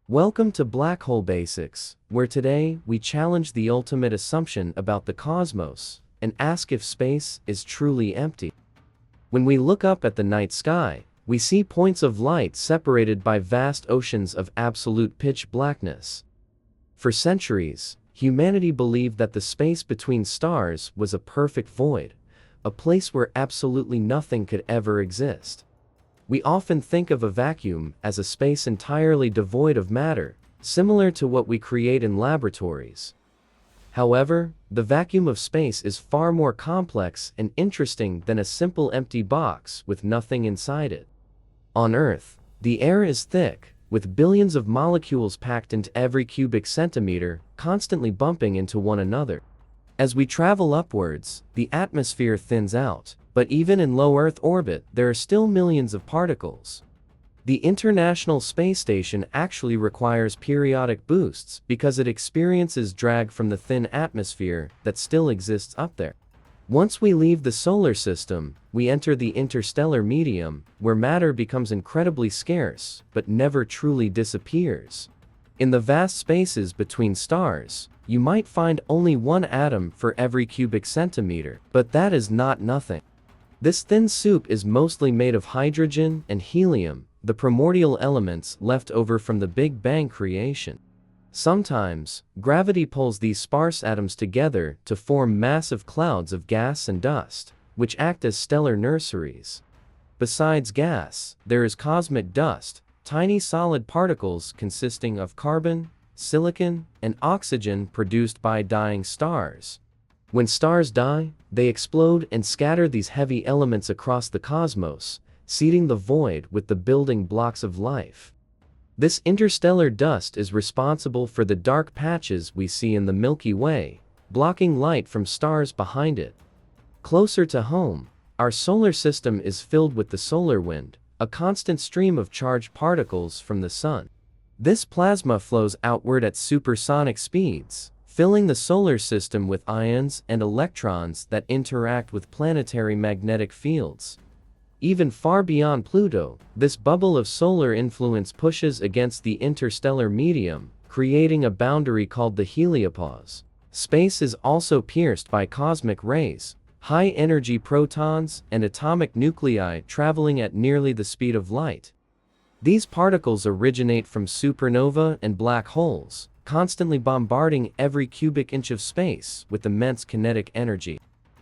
Welcome to Black Hole Basics, where today we challenge the ultimate assumption about the cosmos and ask if space is truly empty. When we look up at the night sky, we see points of light separated by vast oceans of absolute pitch blackness. For centuries, humanity believed that the space between stars was a perfect void, a place where absolutely nothing could ever exist. We often think of a vacuum as a space entirely devoid of matter, similar to what we create in laboratories. However, the vacuum of space is far more complex and interesting than a simple empty box with nothing inside it. On Earth, the air is thick, with billions of molecules packed into every cubic centimeter, constantly bumping into one another. As we travel upwards, the atmosphere thins out, but even in low Earth orbit, there are still millions of particles. The International Space Station actually requires periodic boosts because it experiences drag from the thin atmosphere that still exists up there. Once we leave the solar system, we enter the interstellar medium, where matter becomes incredibly scarce, but never truly disappears. In the vast spaces between stars, you might find only one atom for every cubic centimeter, but that is not nothing. This thin soup is mostly made of hydrogen and helium, the primordial elements left over from the Big Bang creation. Sometimes, gravity pulls these sparse atoms together to form massive clouds of gas and dust, which act as stellar nurseries. Besides gas, there is cosmic dust, tiny solid particles consisting of carbon, silicon, and oxygen produced by dying stars. When stars die, they explode and scatter these heavy elements across the cosmos, seeding the void with the building blocks of life. This interstellar dust is responsible for the dark patches we see in the Milky Way, blocking light from stars behind it. Closer to home, our solar system is filled with the solar wind, a constant stream of charged particles from the sun. This plasma flows outward at supersonic speeds, filling the solar system with ions and electrons that interact with planetary magnetic fields. Even far beyond Pluto, this bubble of solar influence pushes against the interstellar medium, creating a boundary called the heliopause. Space is also pierced by cosmic rays, high-energy protons and atomic nuclei traveling at nearly the speed of light. These particles originate from supernova and black holes, constantly bombarding every cubic inch of space with immense kinetic energy.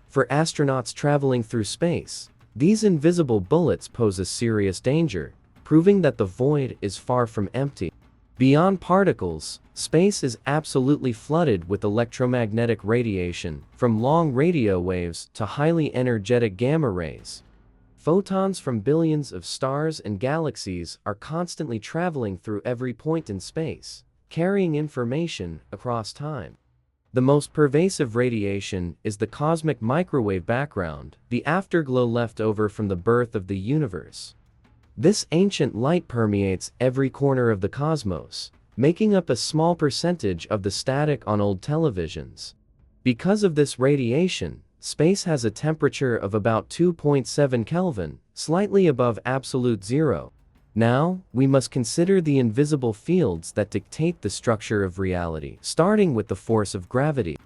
For astronauts traveling through space, these invisible bullets pose a serious danger, proving that the void is far from empty. Beyond particles, space is absolutely flooded with electromagnetic radiation, from long radio waves to highly energetic gamma rays. Photons from billions of stars and galaxies are constantly traveling through every point in space, carrying information across time. The most pervasive radiation is the cosmic microwave background, the afterglow left over from the birth of the universe. This ancient light permeates every corner of the cosmos, making up a small percentage of the static on old televisions. Because of this radiation, space has a temperature of about 2.7 Kelvin, slightly above absolute zero. Now, we must consider the invisible fields that dictate the structure of reality, starting with the force of gravity.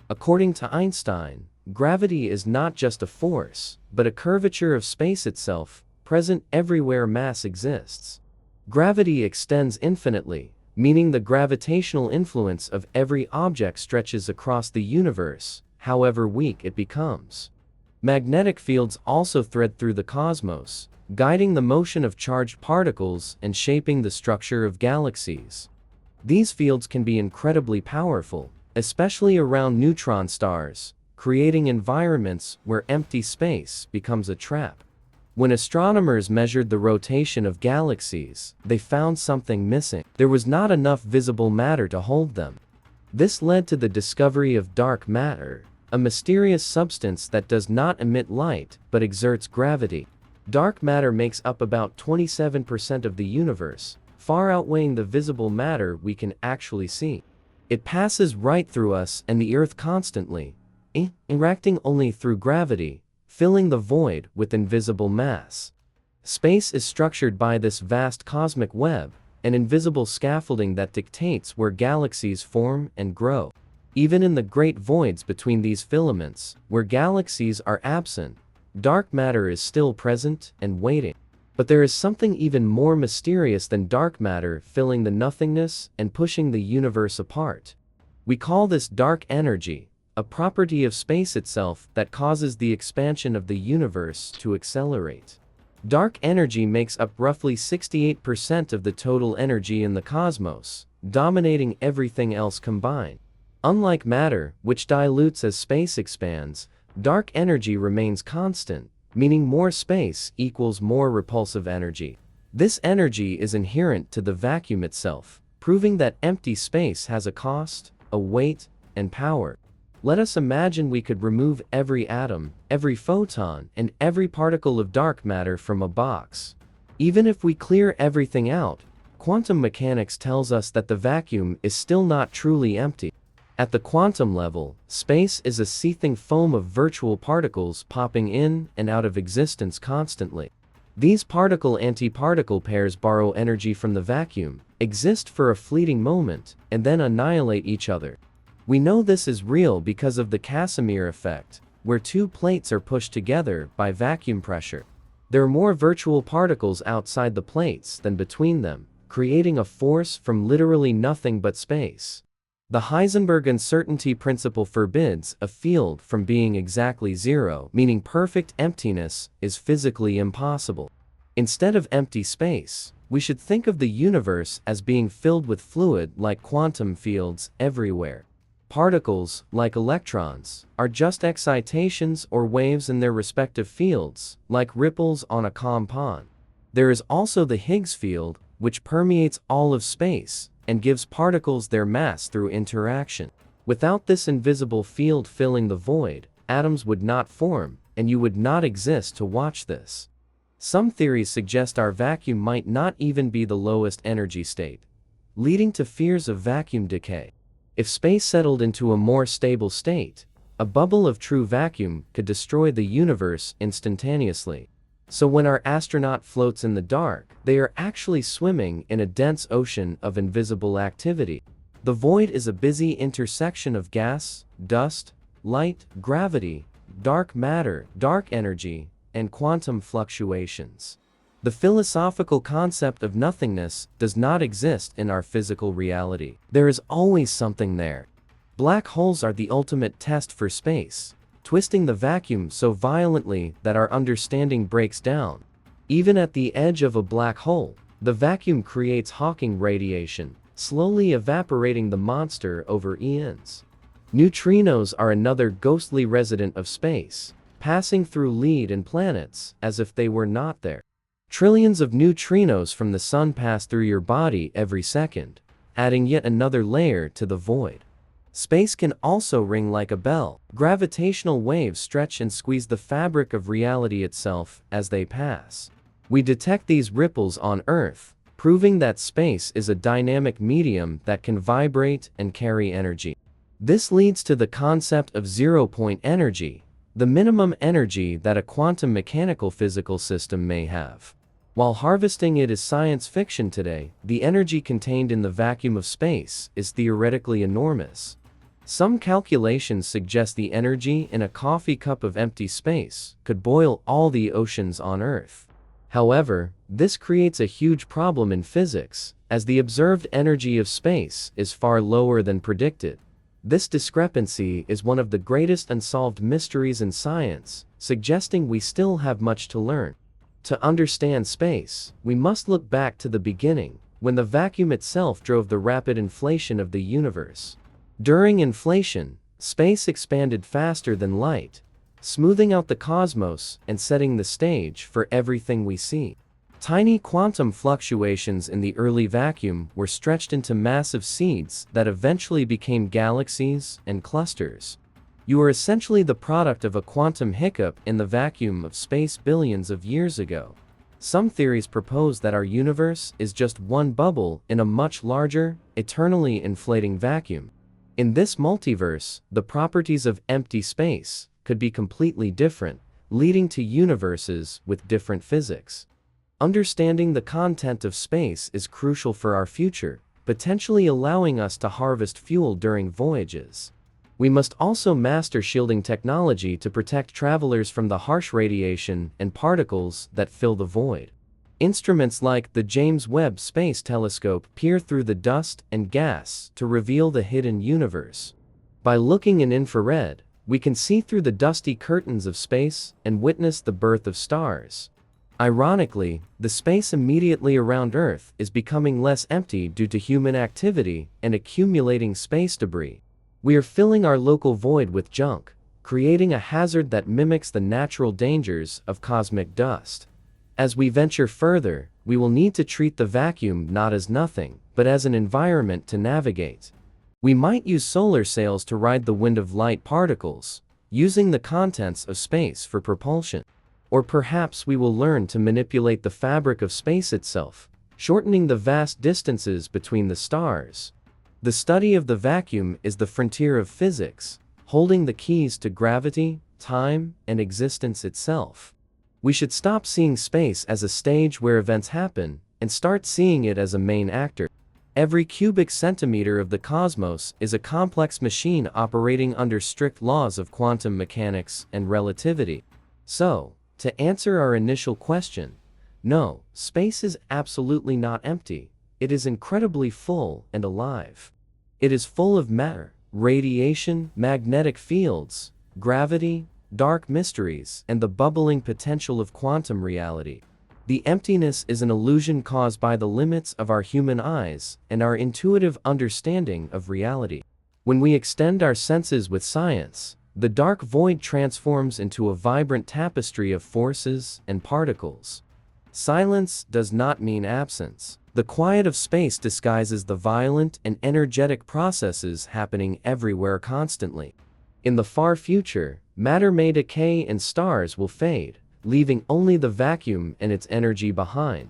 According to Einstein, gravity is not just a force, but a curvature of space itself, present everywhere mass exists. Gravity extends infinitely, meaning the gravitational influence of every object stretches across the universe, however weak it becomes. Magnetic fields also thread through the cosmos, guiding the motion of charged particles and shaping the structure of galaxies. These fields can be incredibly powerful, especially around neutron stars, creating environments where empty space becomes a trap. When astronomers measured the rotation of galaxies, they found something missing. There was not enough visible matter to hold them. This led to the discovery of dark matter, a mysterious substance that does not emit light but exerts gravity. Dark matter makes up about 27% of the universe, far outweighing the visible matter we can actually see. It passes right through us and the Earth constantly, interacting only through gravity, filling the void with invisible mass. Space is structured by this vast cosmic web, an invisible scaffolding that dictates where galaxies form and grow. Even in the great voids between these filaments, where galaxies are absent, dark matter is still present and waiting. But there is something even more mysterious than dark matter filling the nothingness and pushing the universe apart. We call this dark energy, a property of space itself that causes the expansion of the universe to accelerate. Dark energy makes up roughly 68% of the total energy in the cosmos, dominating everything else combined. Unlike matter, which dilutes as space expands, dark energy remains constant, meaning more space equals more repulsive energy. This energy is inherent to the vacuum itself, proving that empty space has a cost, a weight, and power. Let us imagine we could remove every atom, every photon, and every particle of dark matter from a box. Even if we clear everything out, quantum mechanics tells us that the vacuum is still not truly empty. At the quantum level, space is a seething foam of virtual particles popping in and out of existence constantly. These particle-antiparticle pairs borrow energy from the vacuum, exist for a fleeting moment, and then annihilate each other. We know this is real because of the Casimir effect, where two plates are pushed together by vacuum pressure. There are more virtual particles outside the plates than between them, creating a force from literally nothing but space. The Heisenberg uncertainty principle forbids a field from being exactly zero, meaning perfect emptiness is physically impossible. Instead of empty space, we should think of the universe as being filled with fluid like quantum fields everywhere. Particles, like electrons, are just excitations or waves in their respective fields, like ripples on a calm pond. There is also the Higgs field, which permeates all of space and gives particles their mass through interaction. Without this invisible field filling the void, atoms would not form, and you would not exist to watch this. Some theories suggest our vacuum might not even be the lowest energy state, leading to fears of vacuum decay. If space settled into a more stable state, a bubble of true vacuum could destroy the universe instantaneously. So when our astronaut floats in the dark, they are actually swimming in a dense ocean of invisible activity. The void is a busy intersection of gas, dust, light, gravity, dark matter, dark energy, and quantum fluctuations. The philosophical concept of nothingness does not exist in our physical reality. There is always something there. Black holes are the ultimate test for space, twisting the vacuum so violently that our understanding breaks down. Even at the edge of a black hole, the vacuum creates Hawking radiation, slowly evaporating the monster over eons. Neutrinos are another ghostly resident of space, passing through lead and planets as if they were not there. Trillions of neutrinos from the sun pass through your body every second, adding yet another layer to the void. Space can also ring like a bell. Gravitational waves stretch and squeeze the fabric of reality itself as they pass. We detect these ripples on Earth, proving that space is a dynamic medium that can vibrate and carry energy. This leads to the concept of zero-point energy, the minimum energy that a quantum mechanical physical system may have. While harvesting it is science fiction today, the energy contained in the vacuum of space is theoretically enormous. Some calculations suggest the energy in a coffee cup of empty space could boil all the oceans on Earth. However, this creates a huge problem in physics, as the observed energy of space is far lower than predicted. This discrepancy is one of the greatest unsolved mysteries in science, suggesting we still have much to learn. To understand space, we must look back to the beginning, when the vacuum itself drove the rapid inflation of the universe. During inflation, space expanded faster than light, smoothing out the cosmos and setting the stage for everything we see. Tiny quantum fluctuations in the early vacuum were stretched into massive seeds that eventually became galaxies and clusters. You are essentially the product of a quantum hiccup in the vacuum of space billions of years ago. Some theories propose that our universe is just one bubble in a much larger, eternally inflating vacuum. In this multiverse, the properties of empty space could be completely different, leading to universes with different physics. Understanding the content of space is crucial for our future, potentially allowing us to harvest fuel during voyages. We must also master shielding technology to protect travelers from the harsh radiation and particles that fill the void. Instruments like the James Webb Space Telescope peer through the dust and gas to reveal the hidden universe. By looking in infrared, we can see through the dusty curtains of space and witness the birth of stars. Ironically, the space immediately around Earth is becoming less empty due to human activity and accumulating space debris. We are filling our local void with junk, creating a hazard that mimics the natural dangers of cosmic dust. As we venture further, we will need to treat the vacuum not as nothing, but as an environment to navigate. We might use solar sails to ride the wind of light particles, using the contents of space for propulsion. Or perhaps we will learn to manipulate the fabric of space itself, shortening the vast distances between the stars. The study of the vacuum is the frontier of physics, holding the keys to gravity, time, and existence itself. We should stop seeing space as a stage where events happen, and start seeing it as a main actor. Every cubic centimeter of the cosmos is a complex machine operating under strict laws of quantum mechanics and relativity. So, to answer our initial question, no, space is absolutely not empty. It is incredibly full and alive. It is full of matter, radiation, magnetic fields, gravity, dark mysteries, and the bubbling potential of quantum reality. The emptiness is an illusion caused by the limits of our human eyes and our intuitive understanding of reality. When we extend our senses with science, the dark void transforms into a vibrant tapestry of forces and particles. Silence does not mean absence. The quiet of space disguises the violent and energetic processes happening everywhere constantly. In the far future, matter may decay and stars will fade, leaving only the vacuum and its energy behind.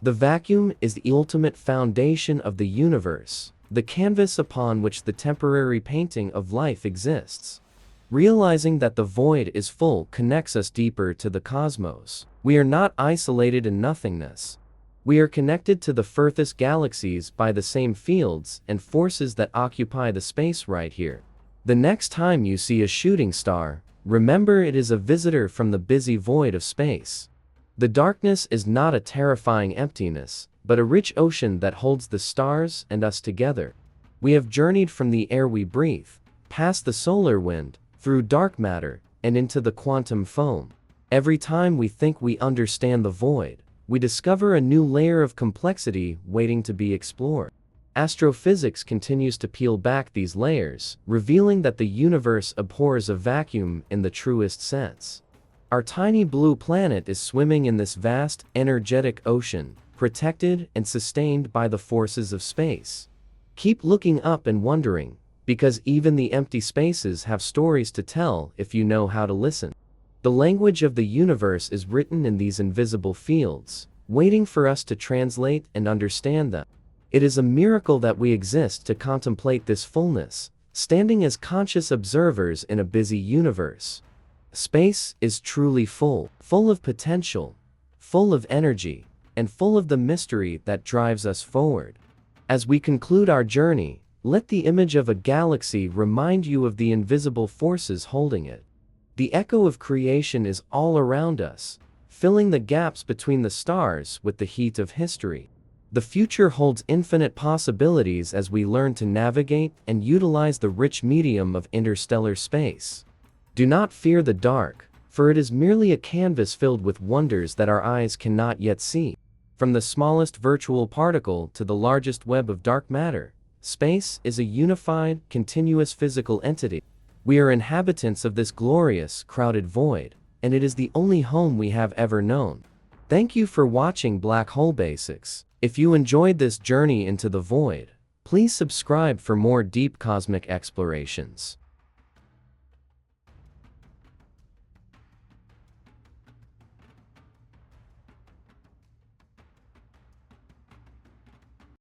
The vacuum is the ultimate foundation of the universe, the canvas upon which the temporary painting of life exists. Realizing that the void is full connects us deeper to the cosmos. We are not isolated in nothingness. We are connected to the furthest galaxies by the same fields and forces that occupy the space right here. The next time you see a shooting star, remember it is a visitor from the busy void of space. The darkness is not a terrifying emptiness, but a rich ocean that holds the stars and us together. We have journeyed from the air we breathe, past the solar wind, through dark matter, and into the quantum foam. Every time we think we understand the void, we discover a new layer of complexity waiting to be explored. Astrophysics continues to peel back these layers, revealing that the universe abhors a vacuum in the truest sense. Our tiny blue planet is swimming in this vast, energetic ocean, protected and sustained by the forces of space. Keep looking up and wondering, because even the empty spaces have stories to tell if you know how to listen. The language of the universe is written in these invisible fields, waiting for us to translate and understand them. It is a miracle that we exist to contemplate this fullness, standing as conscious observers in a busy universe. Space is truly full of potential, full of energy, and full of the mystery that drives us forward. As we conclude our journey, let the image of a galaxy remind you of the invisible forces holding it. The echo of creation is all around us, filling the gaps between the stars with the heat of history. The future holds infinite possibilities as we learn to navigate and utilize the rich medium of interstellar space. Do not fear the dark, for it is merely a canvas filled with wonders that our eyes cannot yet see. From the smallest virtual particle to the largest web of dark matter, space is a unified, continuous physical entity. We are inhabitants of this glorious, crowded void, and it is the only home we have ever known. Thank you for watching Black Hole Basics. If you enjoyed this journey into the void, please subscribe for more deep cosmic explorations.